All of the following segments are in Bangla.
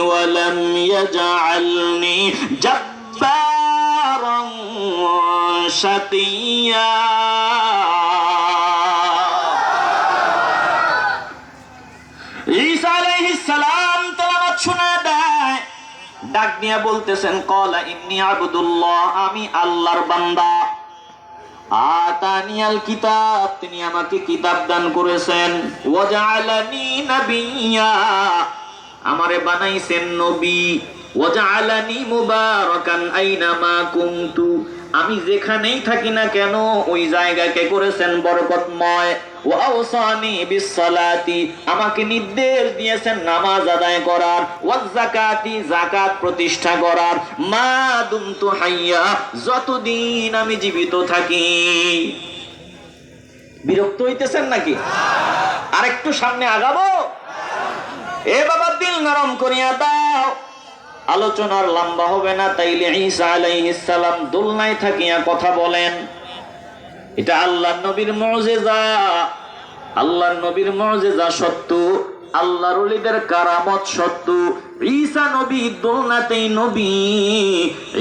ولم يجعلني جبارا شقيا ঈসা আলাইহিস সালাম তেলাওয়াত শোনা দেয়, ডাক নিয়ে বলতেছেন ক্বালা ইন্নী আবদুল্লাহ, আমি আল্লাহর বান্দা। আতানিয়াল কিতাব, তিনি আমাকে কিতাব দান করেছেন। ওয়াজআলানি নাবিয়্যা, আমারে বানাইছেন নবী। ওয়াজআলানি মুবারাকান আইনামা কুনতু, আমি যেখানেই থাকি না কেন ওই জায়গাকে করেছেন বরকতময়। ওয়া আওসানি বিসসালাতি, আমাকে নির্দেশ দিয়েছেন নামাজ আদায় করার। ওয়াজ যাকাতি, যাকাত প্রতিষ্ঠা করার। মা দুমতু হাইয়া, যতদিন আমি জীবিত থাকি। বিরক্ত হইতেছেন নাকি? আরেকটু সামনে আগাবো? এ বাবা, দিল নরম করিয়া দাও, আলোচনার লম্বা হবে না। তাইলে ঈসা আলাইহিস সালাম দোলনায় থাকিয়া কথা বলেন। এটা আল্লাহর নবীর মুজিজা। আল্লাহর নবীর মুজিজা সত্য, আল্লাহর ওলিদের কারামত সত্য। ঈসা নবী দোলনাতেই নবী,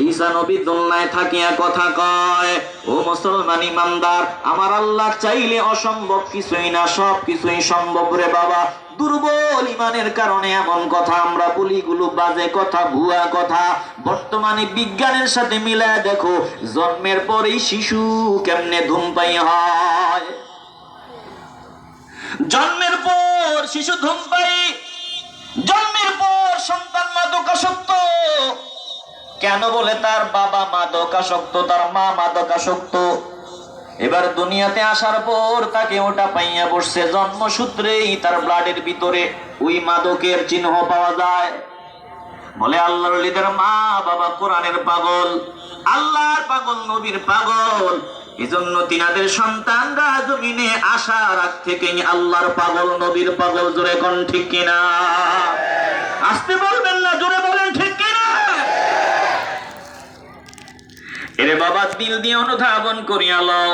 ঈসা নবী দোলনায় থাকিয়া কথা কয়। ও মুসলমান ইমানদার, আমার আল্লাহ চাইলে অসম্ভব কিছুই না, সব কিছুই সম্ভব রে বাবা। দুর্বল ইমানের কারণে এমন কথা আমরা বলি, গুলো বাজে কথা, ভুয়া কথা। বর্তমানে বিজ্ঞানের সাথে মিলায় দেখো, জন্মের পরেই শিশু কেমনে ধূমপায়ী হয়। জন্মের পর শিশু ধূমপায়ী, জন্মের পর সন্তান মাদকাসক্ত। কেন বলে? তার বাবা মাদকাসক্ত, তার মা মাদকাসক্ত। এবার দুনিয়াতে আসার পর তাকে ওটা পাইয়া বসছে, জন্মসূত্রেই তার ব্লাডের ভিতরে ওই মাদকের চিহ্ন পাওয়া যায়। বলে আল্লাহর ওলিদের মা বাবা কোরআনের পাগল, আল্লাহর পাগল, নবীর পাগল। এজন্য তিনাদের সন্তানরা জমিনে আসার আগ থেকেই আল্লাহর পাগল, নবীর পাগল। জোরে কোন ঠিক কিনা? আসতে বলবেন না, জোরে বলেন ঠিক কিনা? এরে বাবা, দিল দিয়ে অনুধাবন করিয়া লও।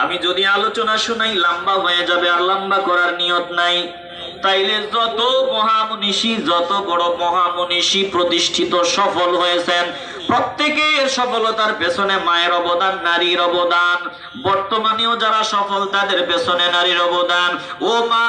আমি যদি আলোচনা শুনাই লম্বা হয়ে যাবে, আর লম্বা করার নিয়ত নাই। তাইলে যত মহামনীষী, যত বড় মহামনীষী প্রতিষ্ঠিত সফল হয়েছেন, প্রত্যেকের সফলতার পেছনে মায়ের অবদান, নারীর অবদান। বর্তমানেও যারা সফল, তাদের পেছনে নারীর অবদান। ও মা,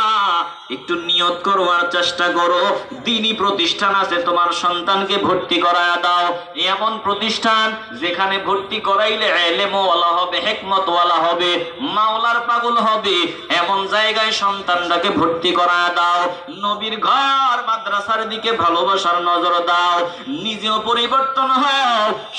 একটু নিয়ত করো আর চেষ্টা করো। দ্বীনি প্রতিষ্ঠান আছে, তোমার সন্তানকে ভর্তি করায়া দাও। এমন প্রতিষ্ঠান যেখানে ভর্তি করাইলে ইলমওয়ালা হবে, হিকমতওয়ালা হবে, মাওলার পাগল হবে, এমন জায়গায় সন্তানটাকে ভর্তি করায়া দাও। নবীর ঘর মাদ্রাসার দিকে ভালোবাসার নজর দাও। নিজেও পরিবর্তন হও,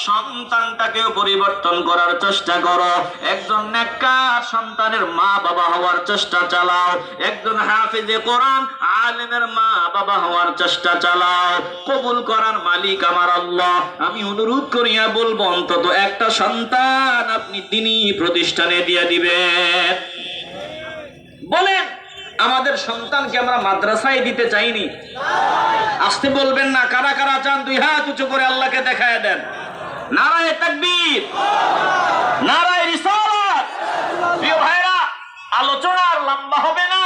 সন্তানটাকেও পরিবর্তন করার চেষ্টা করো। একজন নেককার সন্তানের মা বাবা হওয়ার চেষ্টা চালাও। একজন হাফেজে কোরআন আলেমের মা বাবা হওয়ার চেষ্টা চালাও। কবুল করার মালিক আমার আল্লাহ। আমি অনুরোধ করিয়া বলবো, অন্তত একটা সন্তান আপনি দ্বীনি প্রতিষ্ঠানে দিয়ে দিবেন। বলেন, আমাদের সন্তানকে আমরা মাদ্রাসায় দিতে চাইনি? আসতে বলবেন না। কারা কারা চান দুই হাত উঁচু করে আল্লাহকে দেখায় দেন। নারায়ে তাকবীর, নারায়ে রিসালাত। প্রিয় ভাইরা, আলোচনা আর লম্বা হবে না।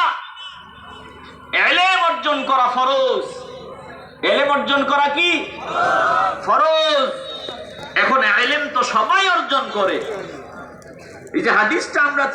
ইলম অর্জন করা ফরজ। ইলম অর্জন করা কি ফরজ? এখন ইলম তো সবাই অর্জন করে। এই যে হাদিসটা আমরা